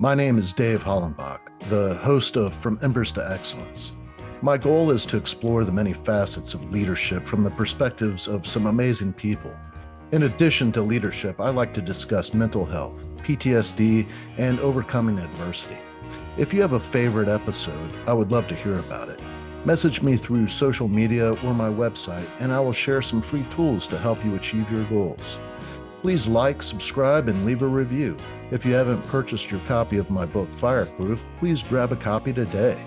My name is Dave Hollenbach, the host of From Embers to Excellence. My goal is to explore the many facets of leadership from the perspectives of some amazing people. In addition to leadership, I like to discuss mental health, PTSD, and overcoming adversity. If you have a favorite episode, I would love to hear about it. Message me through social media or my website, and I will share some free tools to help you achieve your goals. Please like, subscribe, and leave a review. If you haven't purchased your copy of my book, Fireproof, please grab a copy today.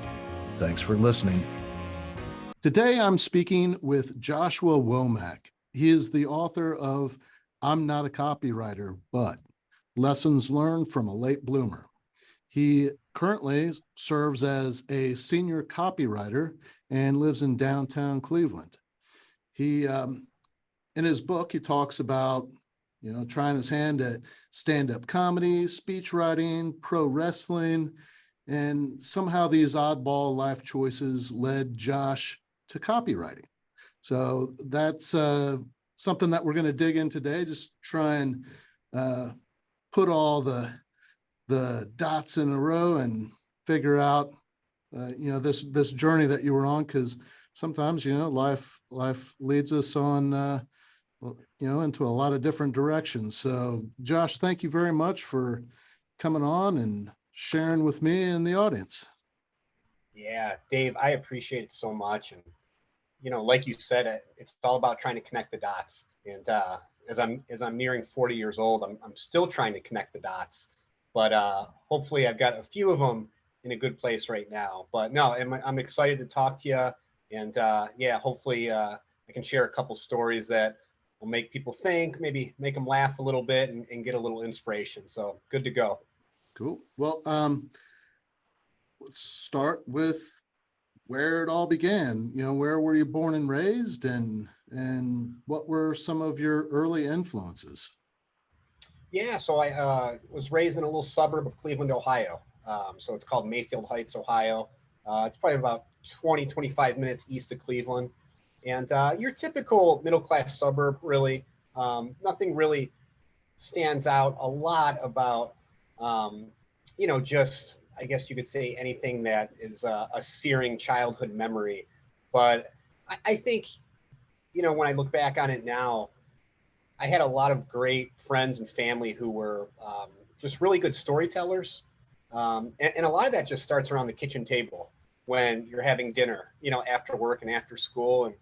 Thanks for listening. Today, I'm speaking with Joshua Womack. He is the author of I'm Not a Copywriter, But Lessons Learned from a Late Bloomer. He currently serves as a senior copywriter and lives in downtown Cleveland. In his book, he talks about trying his hand at stand-up comedy, speech writing, pro wrestling, and somehow these oddball life choices led Josh to copywriting. So that's something that we're going to dig in today, just try and put all the dots in a row and figure out, this journey that you were on, because sometimes, life leads us on into a lot of different directions. So Josh, thank you very much for coming on and sharing with me and the audience. Yeah, Dave, I appreciate it so much. And, like you said, it's all about trying to connect the dots. And as I'm nearing 40 years old, I'm still trying to connect the dots, but hopefully I've got a few of them in a good place right now. But no, I'm excited to talk to you. And hopefully I can share a couple stories that will make people think, maybe make them laugh a little bit and get a little inspiration. So good to go. Cool. Well, let's start with where it all began. Where were you born and raised, and what were some of your early influences? Yeah, so I was raised in a little suburb of Cleveland, Ohio. So it's called Mayfield Heights, Ohio. It's probably about 25 minutes east of Cleveland. And your typical middle-class suburb, really. Nothing really stands out a lot about, just, I guess you could say, anything that is a searing childhood memory. But I think, when I look back on it now, I had a lot of great friends and family who were just really good storytellers. And a lot of that just starts around the kitchen table when you're having dinner, after work and after school. And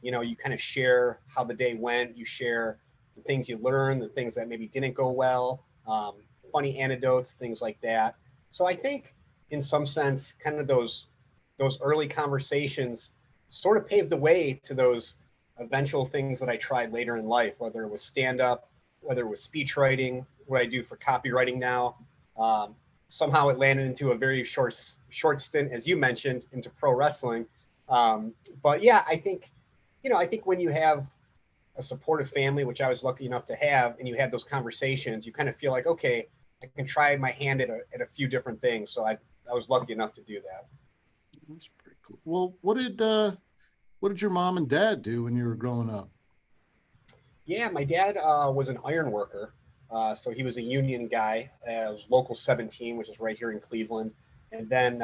you kind of share how the day went. You share the things you learned, the things that maybe didn't go well, funny anecdotes, things like that. So I think, in some sense, kind of those early conversations sort of paved the way to those eventual things that I tried later in life, whether it was stand-up, whether it was speech writing, what I do for copywriting now. Somehow it landed into a very short stint, as you mentioned, into pro wrestling. But yeah, I think when you have a supportive family, which I was lucky enough to have, and you had those conversations, you kind of feel like, okay, I can try my hand at a few different things. So I was lucky enough to do that. That's pretty cool. Well, what did your mom and dad do when you were growing up? Yeah, my dad was an iron worker. So he was a union guy. Was Local 17, which is right here in Cleveland. And then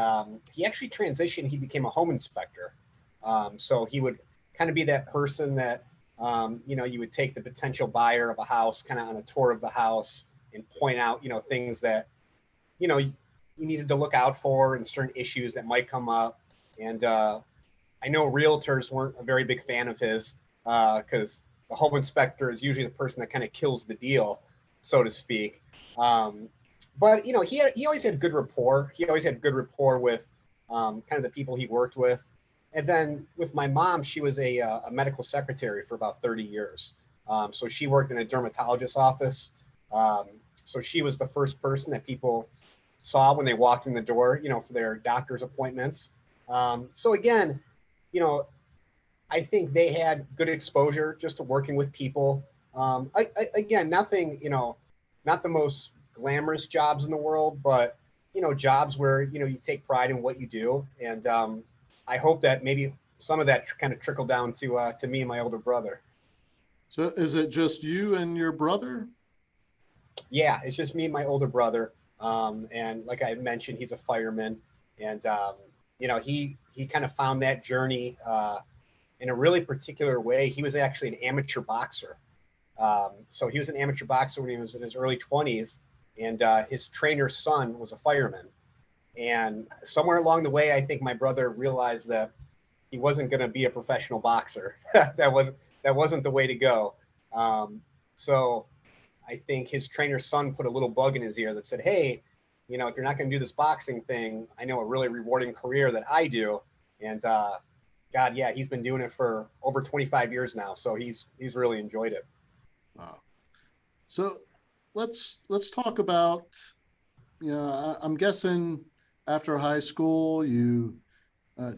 he actually transitioned. He became a home inspector. So he would kind of be that person that, you would take the potential buyer of a house kind of on a tour of the house and point out, things that, you needed to look out for and certain issues that might come up. And I know realtors weren't a very big fan of his because the home inspector is usually the person that kind of kills the deal, so to speak. But he always had good rapport. He always had good rapport with kind of the people he worked with. And then with my mom, she was a medical secretary for about 30 years. So she worked in a dermatologist's office. So she was the first person that people saw when they walked in the door, for their doctor's appointments. So again, I think they had good exposure just to working with people. Again, nothing, not the most glamorous jobs in the world, but, jobs where, you take pride in what you do. And I hope that maybe some of that kind of trickled down to me and my older brother. So is it just you and your brother? Yeah, it's just me and my older brother. And like I mentioned, he's a fireman. And, he kind of found that journey in a really particular way. He was actually an amateur boxer. So he was an amateur boxer when he was in his early 20s, and his trainer's son was a fireman. And somewhere along the way, I think my brother realized that he wasn't going to be a professional boxer. that wasn't the way to go. So I think his trainer's son put a little bug in his ear that said, "Hey, if you're not going to do this boxing thing, I know a really rewarding career that I do." And God, yeah, he's been doing it for over 25 years now, so he's really enjoyed it. Wow. So let's talk about, I'm guessing after high school, you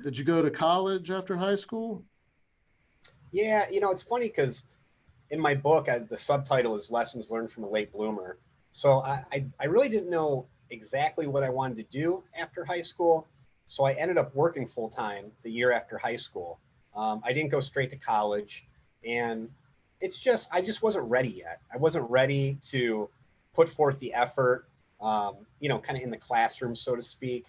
did you go to college after high school? Yeah, it's funny because in my book, the subtitle is Lessons Learned from a Late Bloomer. So I really didn't know exactly what I wanted to do after high school. So I ended up working full time the year after high school. I didn't go straight to college. And I just wasn't ready yet. I wasn't ready to put forth the effort, kind of in the classroom, so to speak.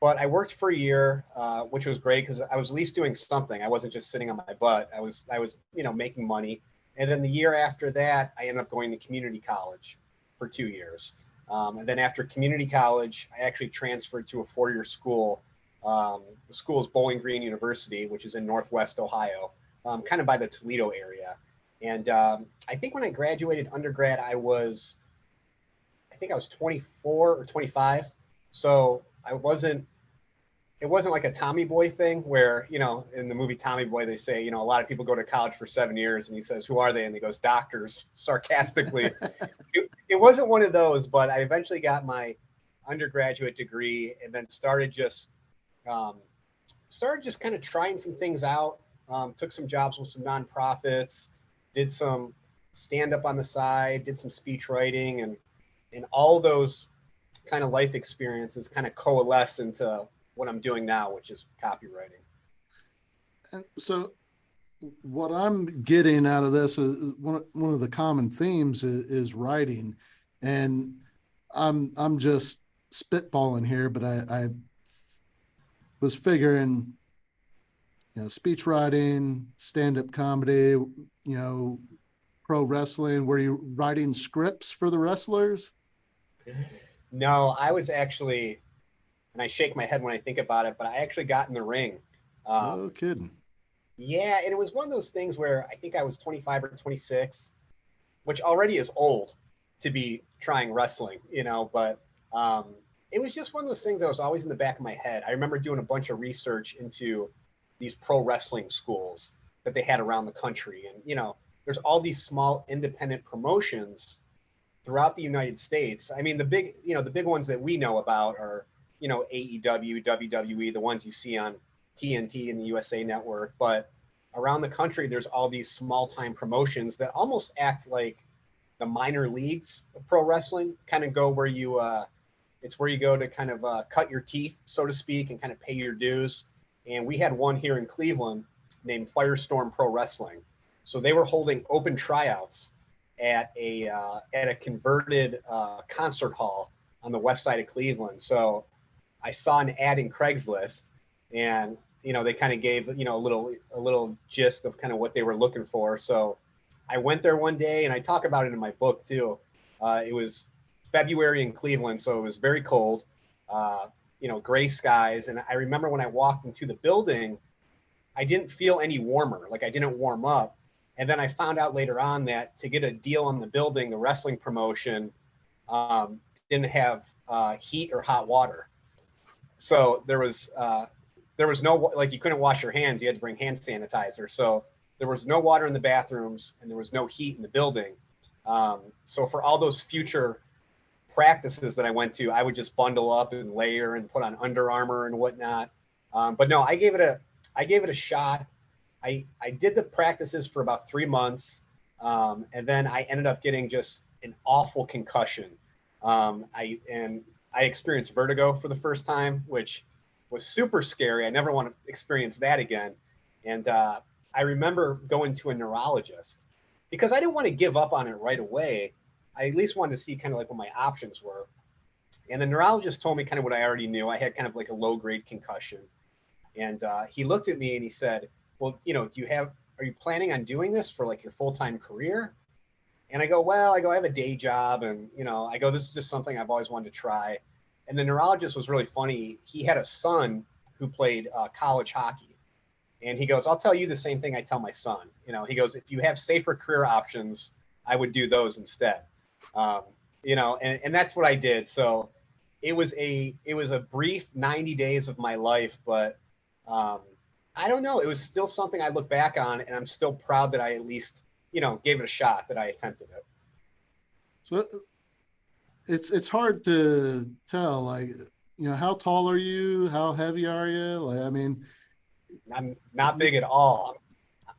But I worked for a year, which was great because I was at least doing something. I wasn't just sitting on my butt. I was making money. And then the year after that, I ended up going to community college for 2 years. And then after community college, I actually transferred to a 4-year school. The school is Bowling Green University, which is in Northwest Ohio, kind of by the Toledo area. And I think when I graduated undergrad, I think I was 24 or 25. So it wasn't like a Tommy Boy thing where, in the movie Tommy Boy, they say, a lot of people go to college for 7 years, and he says, "Who are they?" And he goes, "Doctors," sarcastically. It wasn't one of those, but I eventually got my undergraduate degree and then um, started just kind of trying some things out. Took some jobs with some nonprofits, did some stand up on the side, did some speech writing, and all those kind of life experiences kind of coalesce into what I'm doing now, which is copywriting. And so what I'm getting out of this is one of the common themes is writing, and I'm just spitballing here, but I was figuring, speech writing, stand up comedy, pro wrestling. Were you writing scripts for the wrestlers? No, I was actually, and I shake my head when I think about it, but I actually got in the ring. No Um, kidding. yeah, and it was one of those things where I think I was 25 or 26, which already is old to be trying wrestling, but it was just one of those things that was always in the back of my head. I remember doing a bunch of research into these pro wrestling schools that they had around the country. And, there's all these small independent promotions throughout the United States. I mean, the big ones that we know about are, AEW, WWE, the ones you see on TNT and the USA Network. But around the country, there's all these small time promotions that almost act like the minor leagues of pro wrestling, kind of go where it's where you go to kind of cut your teeth, so to speak, and kind of pay your dues. And we had one here in Cleveland named Firestorm Pro Wrestling. So they were holding open tryouts at a converted concert hall on the west side of Cleveland. So I saw an ad in Craigslist, and they kind of gave a little gist of kind of what they were looking for. So I went there one day, and I talk about it in my book too. It was February in Cleveland, so it was very cold. Gray skies, and I remember when I walked into the building, I didn't feel any warmer. Like I didn't warm up. And then I found out later on that to get a deal on the building, the wrestling promotion didn't have heat or hot water. So there was no, like, you couldn't wash your hands. You had to bring hand sanitizer. So there was no water in the bathrooms, and there was no heat in the building. So for all those future practices that I went to, I would just bundle up and layer and put on Under Armour and whatnot. But no, I gave it a shot. I did the practices for about 3 months, and then I ended up getting just an awful concussion. I experienced vertigo for the first time, which was super scary. I never want to experience that again. And I remember going to a neurologist because I didn't want to give up on it right away. I at least wanted to see kind of like what my options were. And the neurologist told me kind of what I already knew. I had kind of like a low grade concussion. And he looked at me and he said, well, are you planning on doing this for like your full-time career? And I go, well, I have a day job. And, this is just something I've always wanted to try. And the neurologist was really funny. He had a son who played college hockey. And he goes, I'll tell you the same thing I tell my son. He goes, if you have safer career options, I would do those instead. And that's what I did. So it was a brief 90 days of my life, but I don't know. It was still something I look back on, and I'm still proud that I at least, gave it a shot, that I attempted it. So it's hard to tell, like, how tall are you? How heavy are you? Like, I mean, I'm not big at all.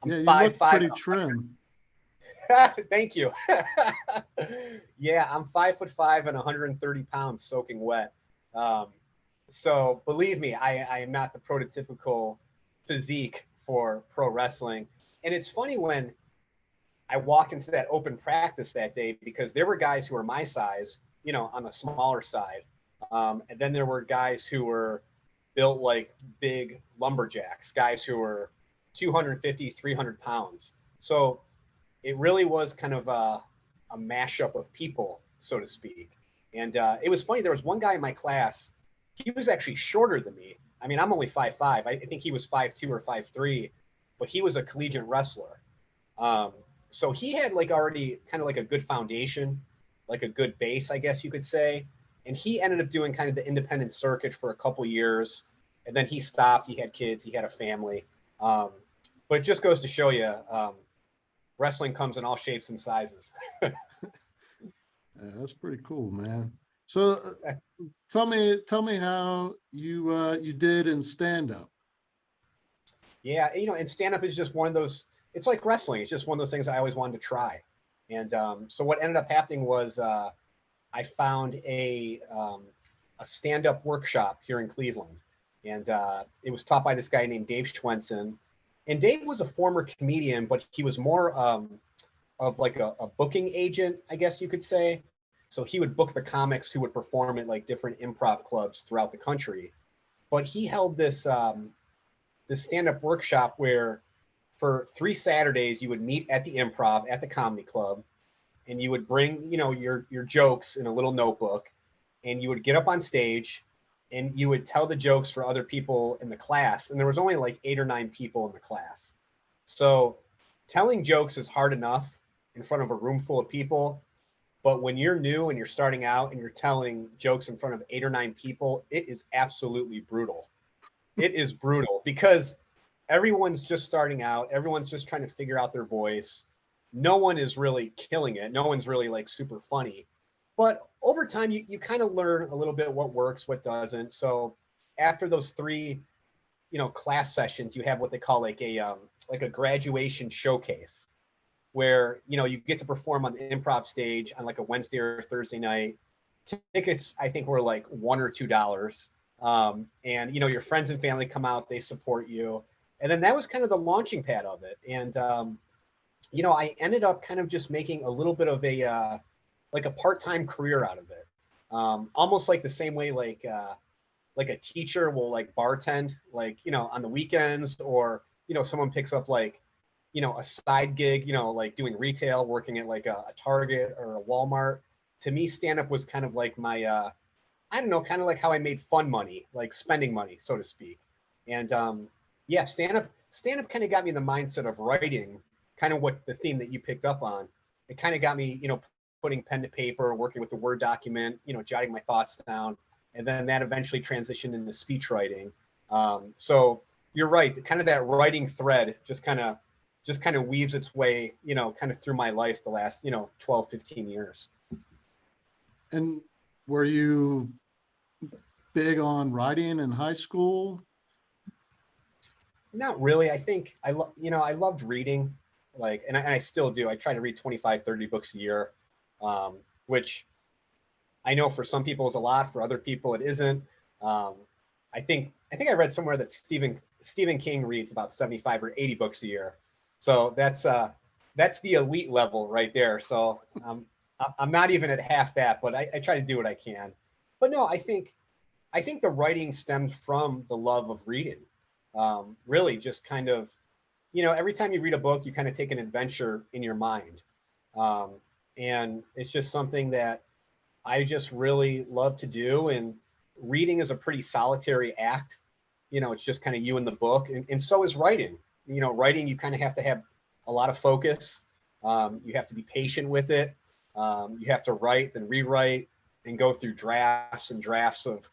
I'm yeah, you five look five. pretty trim. Thank you. Yeah, I'm 5'5" and 130 pounds soaking wet. So believe me, I am not the prototypical physique for pro wrestling. And it's funny when I walked into that open practice that day, because there were guys who were my size, on the smaller side. And then there were guys who were built like big lumberjacks, guys who were 250, 300 pounds. So it really was kind of a mashup of people, so to speak. And it was funny. There was one guy in my class. He was actually shorter than me. I mean, I'm only 5'5". I think he was 5'2" or 5'3", but he was a collegiate wrestler. So he had like already kind of like a good foundation, like a good base, I guess you could say. And he ended up doing kind of the independent circuit for a couple years. And then he stopped. He had kids. He had a family. But it just goes to show you, wrestling comes in all shapes and sizes. Yeah, that's pretty cool, man. So tell me how you did in stand-up. Yeah, and stand-up is just one of those, it's like wrestling. It's just one of those things I always wanted to try. And so what ended up happening was I found a stand-up workshop here in Cleveland. And it was taught by this guy named Dave Schwensen. And Dave was a former comedian, but he was more of like a booking agent, I guess you could say. So he would book the comics who would perform at like different improv clubs throughout the country. But he held this this stand-up workshop where for 3 Saturdays you would meet at the improv at the comedy club, and you would bring your jokes in a little notebook, and you would get up on stage and you would tell the jokes for other people in the class. And there was only like 8 or 9 people in the class. So telling jokes is hard enough in front of a room full of people. But when you're new and you're starting out and you're telling jokes in front of 8 or 9 people, it is absolutely brutal. It is brutal because everyone's just starting out. Everyone's just trying to figure out their voice. No one is really killing it. No one's really like super funny. But over time, you kind of learn a little bit what works, what doesn't. So after those 3, class sessions, you have what they call like a graduation showcase, where you get to perform on the improv stage on like a Wednesday or Thursday night. Tickets, I think, were like $1 or $2. And your friends and family come out, they support you. And then that was kind of the launching pad of it. And I ended up kind of just making a little bit of a like a part-time career out of it. Almost like the same way like a teacher will like bartend like on the weekends, or someone picks up like a side gig, like doing retail, working at like a Target or a Walmart. To me, stand-up was kind of like my I don't know, kind of like how I made fun money, like spending money, so to speak. And yeah, stand-up kind of got me in the mindset of writing, kind of what the theme that you picked up on. It kind of got me, putting pen to paper, working with the Word document, jotting my thoughts down. And then that eventually transitioned into speech writing. So you're right, kind of that writing thread just kind of weaves its way, kind of through my life the last, 12, 15 years. And were you big on writing in high school? Not really. I think I loved reading, like, and I still do. I try to read 25, 30 books a year, which I know for some people is a lot, for other people it isn't. I think I read somewhere that Stephen King reads about 75 or 80 books a year. So that's the elite level right there. So I'm not even at half that, but I try to do what I can. But no, I think the writing stemmed from the love of reading. Really, just kind of, every time you read a book, you kind of take an adventure in your mind, um, and it's just something that I just really love to do. And reading is a pretty solitary act. It's just kind of you and the book, and so is writing. Writing, you kind of have to have a lot of focus. You have to be patient with it. You have to write, then rewrite, and go through drafts and drafts of,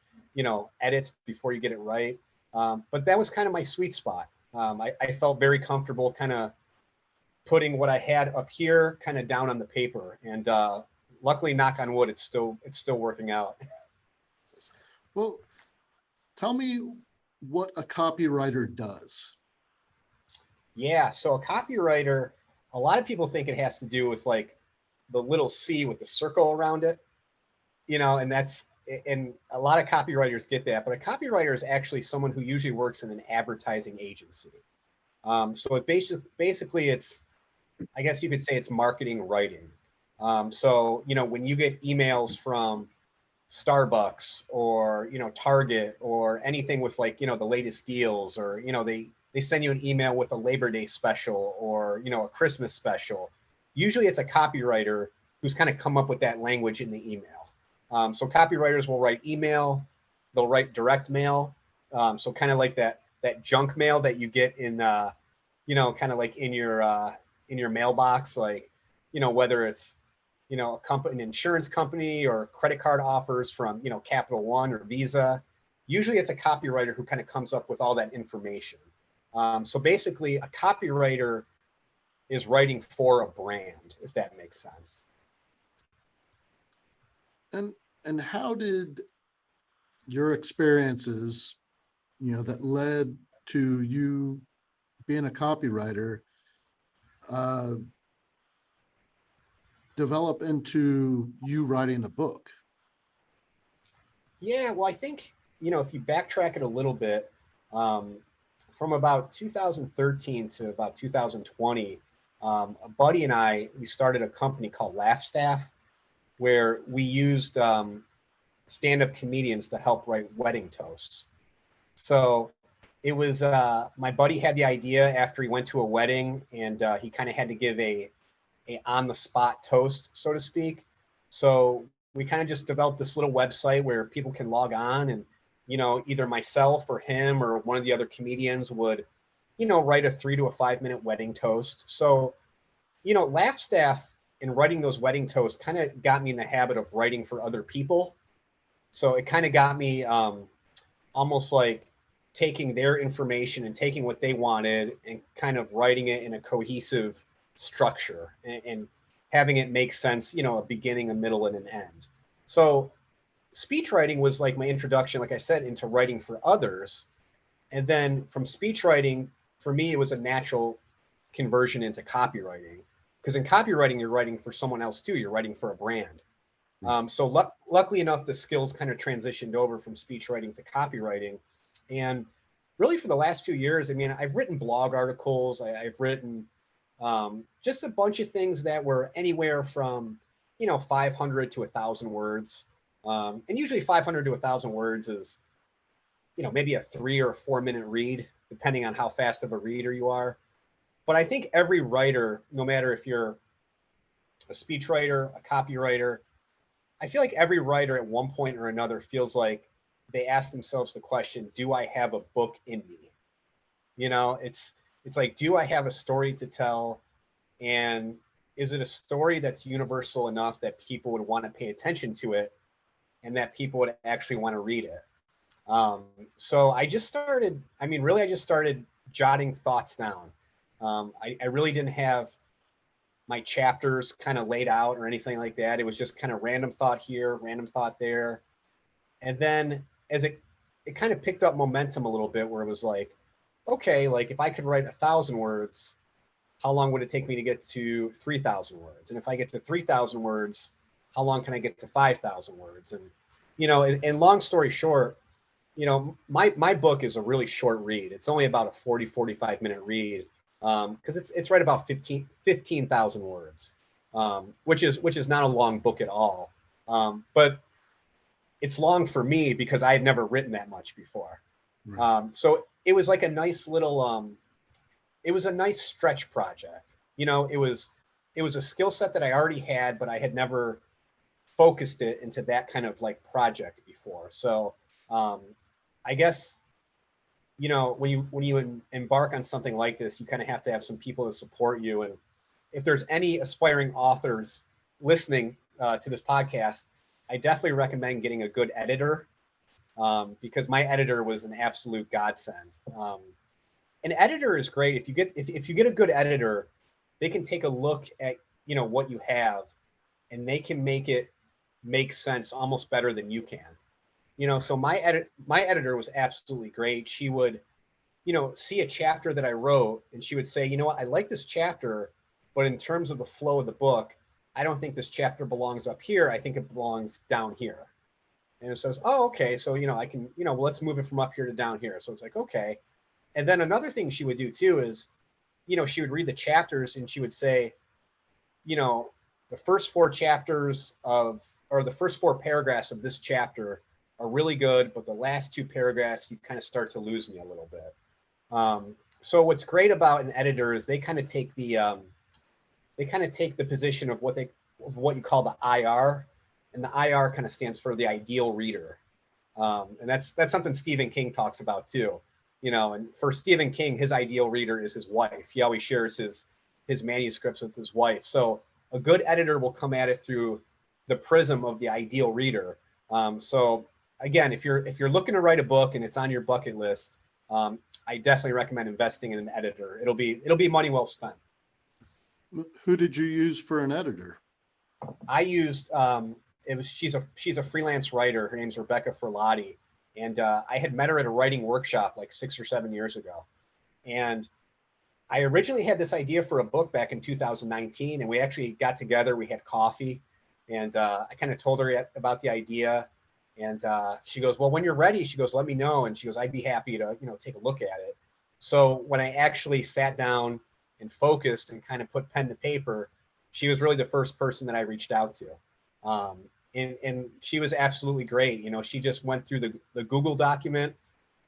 edits before you get it right. But that was kind of my sweet spot. I felt very comfortable kind of putting what I had up here kind of down on the paper. And luckily, knock on wood, it's still working out. Well, tell me what a copywriter does. Yeah, so a copywriter, a lot of people think it has to do with like the little C with the circle around it, and a lot of copywriters get that, but a copywriter is actually someone who usually works in an advertising agency. So it basically it's, I guess you could say it's marketing writing. So, when you get emails from Starbucks or, Target or anything with like, the latest deals, or, they send you an email with a Labor Day special or, a Christmas special. Usually it's a copywriter who's kind of come up with that language in the email. So copywriters will write email, they'll write direct mail. So kind of like that junk mail that you get in, kind of like in your mailbox, like, whether it's, an insurance company or credit card offers from, Capital One or Visa. Usually it's a copywriter who kind of comes up with all that information. So basically a copywriter is writing for a brand, if that makes sense. And how did your experiences, that led to you being a copywriter, develop into you writing a book? Yeah, well, I think, if you backtrack it a little bit, from about 2013 to about 2020, a buddy and I, we started a company called Laugh Staff, where we used stand-up comedians to help write wedding toasts. So it was, my buddy had the idea after he went to a wedding, and he kind of had to give a on-the-spot toast, so to speak. So we kind of just developed this little website where people can log on, and either myself or him or one of the other comedians would write a 3 to 5 minute wedding toast. So Laugh Staff and writing those wedding toasts kind of got me in the habit of writing for other people. So it kind of got me almost like taking their information and taking what they wanted and kind of writing it in a cohesive structure, and having it make sense, a beginning, a middle, and an end. So speech writing was like my introduction, like I said, into writing for others. And then from speech writing, for me, it was a natural conversion into copywriting. Because in copywriting, you're writing for someone else too. You're writing for a brand. So luckily enough, the skills kind of transitioned over from speech writing to copywriting. And really for the last few years, I mean, I've written blog articles. I've written just a bunch of things that were anywhere from, 500 to 1,000 words. And usually 500 to 1,000 words is, maybe a 3 or 4 minute read, depending on how fast of a reader you are. But I think every writer, no matter if you're a speechwriter, a copywriter, I feel like every writer at one point or another feels like they ask themselves the question, do I have a book in me? It's like, do I have a story to tell? And is it a story that's universal enough that people would want to pay attention to it and that people would actually want to read it? So I just started, I just started jotting thoughts down. I really didn't have my chapters kind of laid out or anything like that. It was just kind of random thought here, random thought there. And then as it kind of picked up momentum a little bit, where it was like, okay, like if I could write 1,000 words, how long would it take me to get to 3,000 words? And if I get to 3,000 words, how long can I get to 5,000 words? And, and long story short, my book is a really short read. It's only about a 40, 45 minute read, because it's right about 15,000 words, which is not a long book at all. But it's long for me because I had never written that much before. Right. So it was like a nice little, it was a nice stretch project. You know, it was a skill set that I already had, but I had never focused it into that kind of like project before. So I guess, you know, when you embark on something like this, you kind of have to have some people to support you. And if there's any aspiring authors listening to this podcast, I definitely recommend getting a good editor, because my editor was an absolute godsend. An editor is great if you get a good editor, they can take a look at, you know, what you have, and they can make it make sense almost better than you can. You know, so my editor was absolutely great. She would, you know, see a chapter that I wrote, and she would say, you know what, I like this chapter, but in terms of the flow of the book, I don't think this chapter belongs up here. I think it belongs down here. And it says, oh, okay. So, you know, I can, you know, well, let's move it from up here to down here. So it's like, okay. And then another thing she would do too is, you know, she would read the chapters and she would say, you know, the first four chapters of, or the first four paragraphs of this chapter are really good, but the last two paragraphs, you kind of start to lose me a little bit. So what's great about an editor is they kind of take the position of what you call the IR, and the IR kind of stands for the ideal reader. And that's something Stephen King talks about too. You know, and for Stephen King, his ideal reader is his wife. He always shares his manuscripts with his wife. So a good editor will come at it through the prism of the ideal reader. So again, if you're looking to write a book and it's on your bucket list, I definitely recommend investing in an editor. It'll be money well spent. Who did you use for an editor? I used she's a freelance writer. Her name's Rebecca Ferlati, and I had met her at a writing workshop like 6 or 7 years ago. And I originally had this idea for a book back in 2019, and we actually got together. We had coffee, and I kind of told her about the idea. And she goes, well, when you're ready, she goes, let me know. And she goes, I'd be happy to, you know, take a look at it. So when I actually sat down and focused and kind of put pen to paper, she was really the first person that I reached out to. And she was absolutely great. You know, she just went through the Google document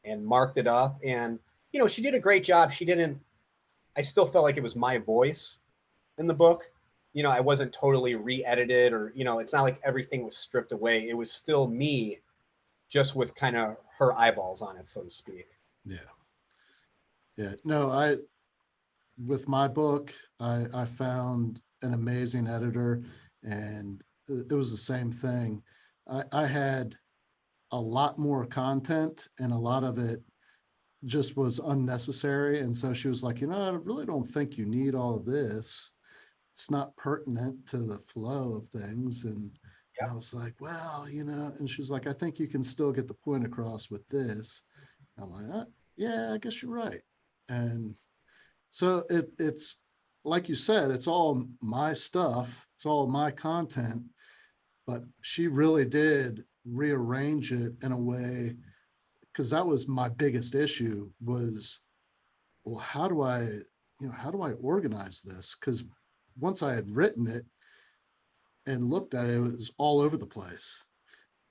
and marked it up. And, you know, she did a great job. I still felt like it was my voice in the book. You know, I wasn't totally re-edited, or, you know, it's not like everything was stripped away. It was still me, just with kind of her eyeballs on it, so to speak. Yeah. Yeah. No, with my book, I found an amazing editor, and it was the same thing. I had a lot more content, and a lot of it just was unnecessary. And so she was like, you know, I really don't think you need all of this. It's not pertinent to the flow of things. And Yep. I was like, well, you know, and she's like, I think you can still get the point across with this. I'm like, yeah, I guess you're right. And so it's like you said, it's all my stuff, it's all my content, but she really did rearrange it in a way, because that was my biggest issue was, well, how do I organize this? Because once I had written it and looked at it, it was all over the place.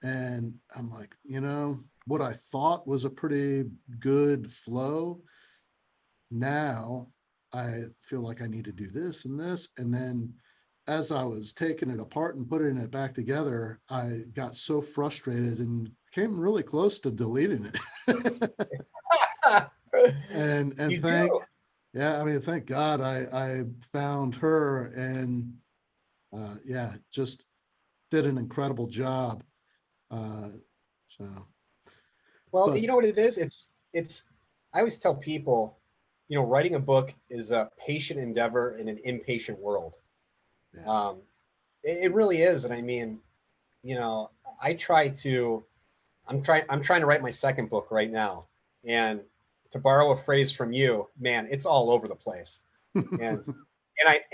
And I'm like, you know, what I thought was a pretty good flow, now I feel like I need to do this and this. And then as I was taking it apart and putting it back together, I got so frustrated and came really close to deleting it. and You thank do. yeah, I mean, thank God I found her, and yeah, just did an incredible job. Uh, so, Well, but you know what it is? It's I always tell people, you know, writing a book is a patient endeavor in an impatient world. yeah, Um, it really is. And I mean, you know, I try to I'm trying to write my second book right now. And to borrow a phrase from you, man, it's all over the place. And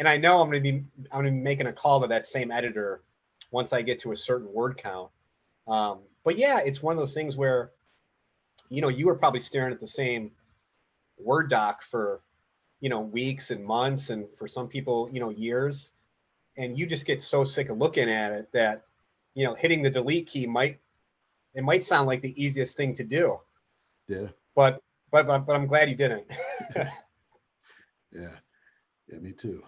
I know I'm gonna be making a call to that same editor once I get to a certain word count. But yeah, it's one of those things where, you know, you were probably staring at the same Word doc for, you know, weeks and months, and for some people, you know, years. And you just get so sick of looking at it that, you know, hitting the delete key might it might sound like the easiest thing to do. Yeah. But I'm glad you didn't. Yeah. Yeah, me too.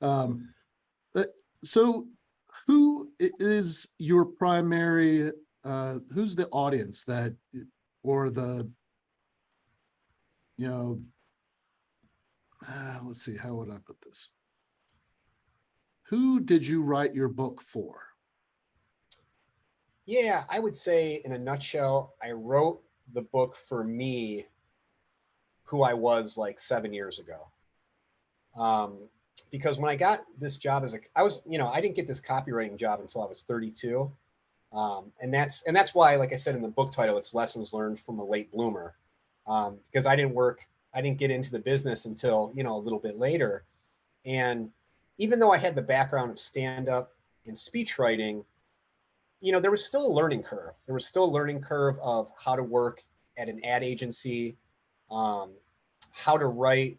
Um, so who is your primary, who's the audience that, or the, you know, let's see, how would I put this? Who did you write your book for? Yeah, I would say in a nutshell, I wrote the book for me, who I was like 7 years ago. Because when I got this job I didn't get this copywriting job until I was 32. And that's why, like I said in the book title, it's lessons learned from a late bloomer. Because I didn't get into the business until, a little bit later. And even though I had the background of stand-up and speech writing, there was still a learning curve. There was still a learning curve of how to work at an ad agency, how to write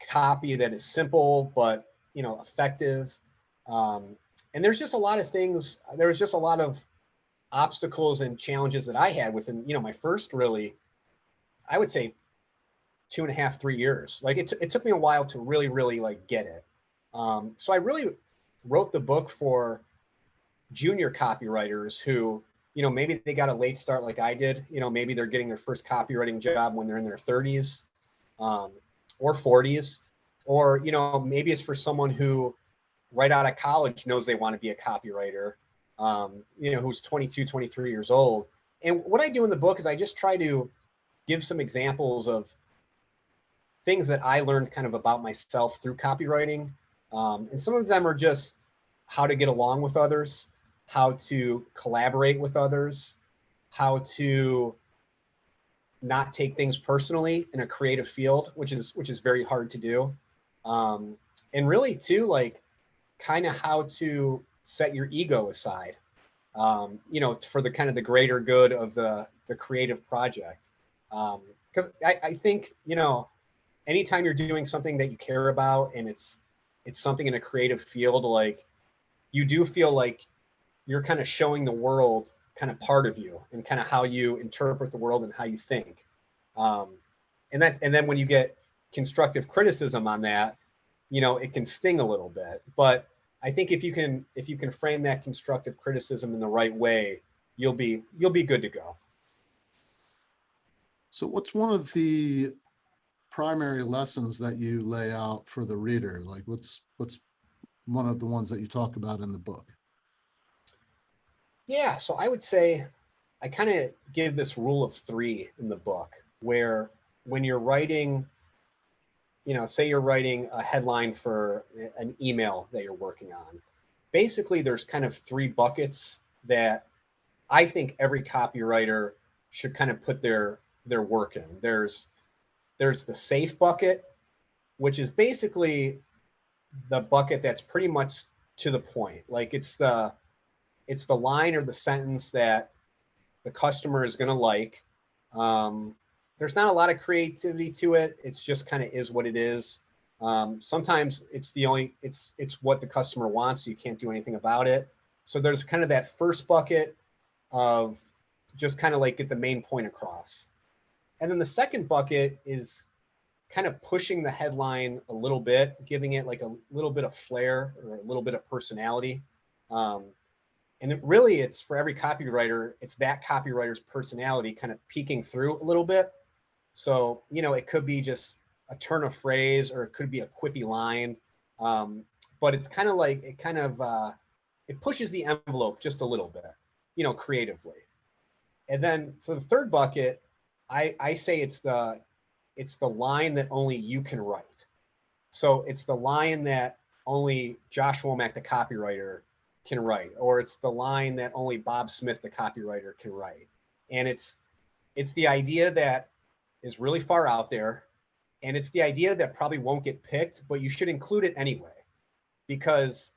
copy that is simple but effective. And there's just a lot of things. There was just a lot of obstacles and challenges that I had within my first, really, I would say 2.5, 3 years. Like it took me a while to really like get it. So I really wrote the book for junior copywriters who, maybe they got a late start like I did. Maybe they're getting their first copywriting job when they're in their 30s, or 40s, or, maybe it's for someone who right out of college knows they want to be a copywriter, who's 22, 23 years old. And what I do in the book is I just try to give some examples of things that I learned kind of about myself through copywriting. And some of them are just how to get along with others, how to collaborate with others, how to not take things personally in a creative field, which is very hard to do. And really too, like kind of how to set your ego aside, for the kind of the greater good of the creative project. Because I think, anytime you're doing something that you care about and it's something in a creative field, like you do feel like you're kind of showing the world kind of part of you and kind of how you interpret the world and how you think. And then when you get constructive criticism on that, it can sting a little bit. But I think if you can frame that constructive criticism in the right way, you'll be good to go. So what's one of the primary lessons that you lay out for the reader? Like what's one of the ones that you talk about in the book? Yeah, so I would say I kind of give this rule of 3 in the book, where when you're writing, say you're writing a headline for an email that you're working on, basically there's kind of 3 buckets that I think every copywriter should kind of put their work in. There's the safe bucket, which is basically the bucket that's pretty much to the point. Like it's the line or the sentence that the customer is going to like. There's not a lot of creativity to it. It's just kind of is what it is. Sometimes it's what the customer wants. So you can't do anything about it. So there's kind of that first bucket of just kind of like get the main point across. And then the second bucket is kind of pushing the headline a little bit, giving it like a little bit of flair or a little bit of personality. And really, it's for every copywriter, it's that copywriter's personality kind of peeking through a little bit. So, it could be just a turn of phrase or it could be a quippy line. But it's kind of like, it pushes the envelope just a little bit, creatively. And then for the third bucket, I say it's the line that only you can write. So it's the line that only Josh Womack, the copywriter, can write, or it's the line that only Bob Smith, the copywriter, can write. And it's the idea that is really far out there, and it's the idea that probably won't get picked, but you should include it anyway, because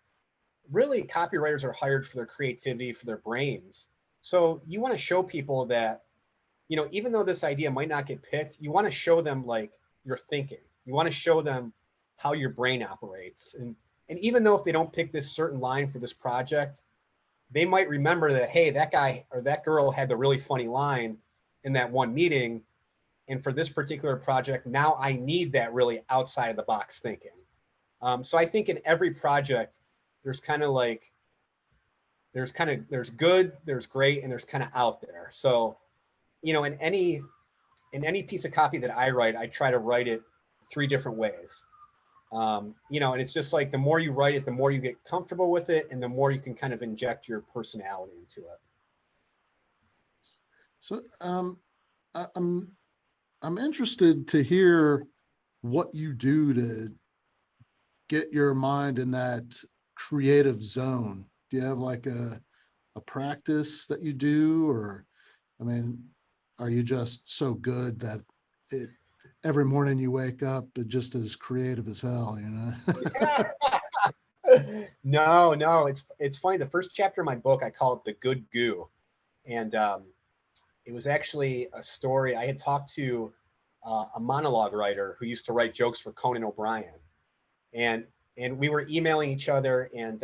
really copywriters are hired for their creativity, for their brains. So you want to show people that, even though this idea might not get picked, you want to show them like your thinking. You want to show them how your brain operates. And even though if they don't pick this certain line for this project, they might remember that, hey, that guy or that girl had the really funny line in that one meeting. And for this particular project, now I need that really outside of the box thinking. So I think in every project, there's good, there's great, and there's kind of out there. So, in any piece of copy that I write, I try to write it 3 different ways. And it's just like the more you write it, the more you get comfortable with it, and the more you can kind of inject your personality into it. So I'm interested to hear what you do to get your mind in that creative zone. Do you have like a practice that you do, or, I mean, are you just so good that every morning you wake up, it just is creative as hell, No, it's funny. The first chapter of my book, I call it The Good Goo. And it was actually a story. I had talked to a monologue writer who used to write jokes for Conan O'Brien. And we were emailing each other, and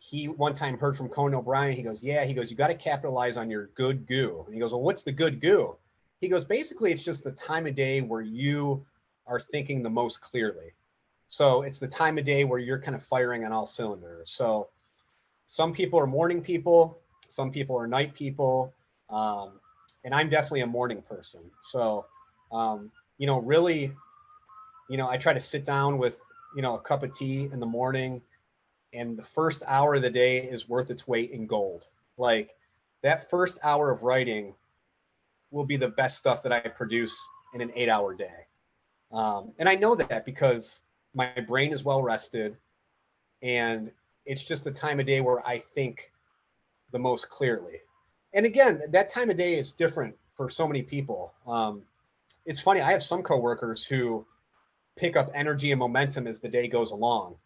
he one time heard from Conan O'Brien. He goes, you got to capitalize on your good goo. And he goes, well, what's the good goo? He goes, basically, it's just the time of day where you are thinking the most clearly. So it's the time of day where you're kind of firing on all cylinders. So some people are morning people, some people are night people, and I'm definitely a morning person. So, really, I try to sit down with, a cup of tea in the morning, and the first hour of the day is worth its weight in gold. Like, that first hour of writing will be the best stuff that I produce in an 8-hour day. And I know that because my brain is well rested, and it's just the time of day where I think the most clearly. And again, that time of day is different for so many people. It's funny, I have some coworkers who pick up energy and momentum as the day goes along.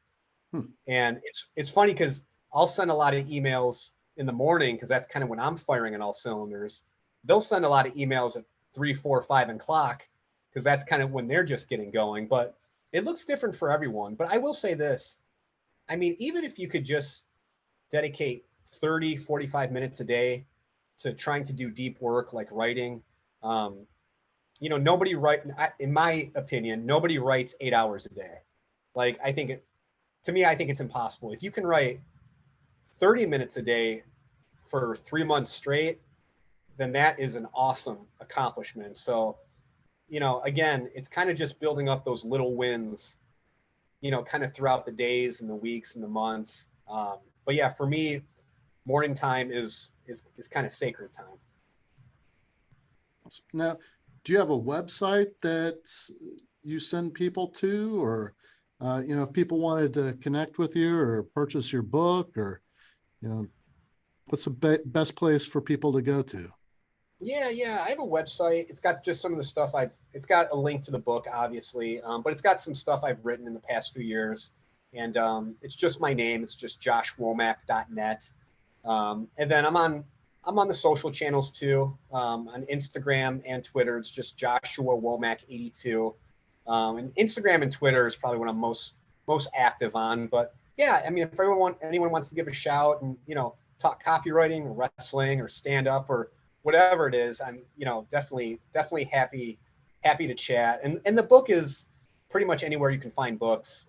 And it's funny because I'll send a lot of emails in the morning because that's kind of when I'm firing on all cylinders. They'll send a lot of emails at 3, 4, 5 o'clock because that's kind of when they're just getting going. But it looks different for everyone. But I will say this. I mean, even if you could just dedicate 30, 45 minutes a day to trying to do deep work like writing, nobody in my opinion, nobody writes 8 hours a day. Like, I think it's impossible. If you can write 30 minutes a day for 3 months straight, then that is an awesome accomplishment. So, again, it's kind of just building up those little wins, kind of throughout the days and the weeks and the months. But yeah, for me, morning time is kind of sacred time. Now, do you have a website that you send people to, or, if people wanted to connect with you or purchase your book, or, what's the best place for people to go to? Yeah. I have a website. It's got just some of the stuff it's got a link to the book, obviously, but it's got some stuff I've written in the past few years. And it's just my name. It's just joshwomack.net. And then I'm on the social channels too, on Instagram and Twitter. It's just Joshua Womack 82. And Instagram and Twitter is probably what I'm most active on. But yeah, I mean, if anyone wants to give a shout and, talk copywriting or wrestling or stand up or whatever it is, I'm, definitely happy to chat. And the book is pretty much anywhere you can find books.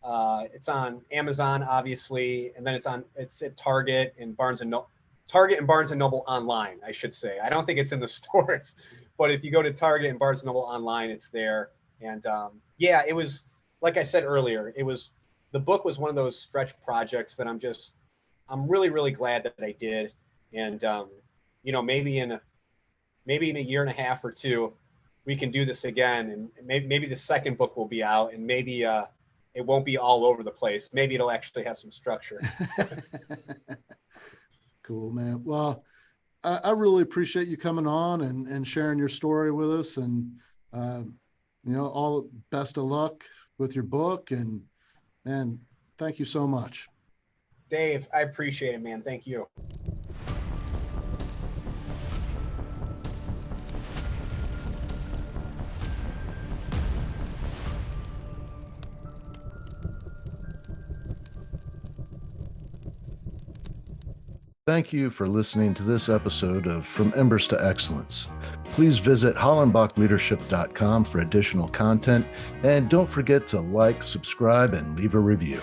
It's on Amazon, obviously, and then it's at Target and Barnes and Noble online, I should say. I don't think it's in the stores, but if you go to Target and Barnes and Noble online, it's there. And yeah, it was, like I said earlier, the book was one of those stretch projects that I'm really, really glad that I did. And maybe in a year and a half or two, we can do this again, and maybe the second book will be out, and maybe it won't be all over the place. Maybe it'll actually have some structure. Cool, man. Well, I really appreciate you coming on and sharing your story with us, and all best of luck with your book, and thank you so much. Dave, I appreciate it, man. Thank you. Thank you for listening to this episode of From Embers to Excellence. Please visit hollenbachleadership.com for additional content, and don't forget to like, subscribe, and leave a review.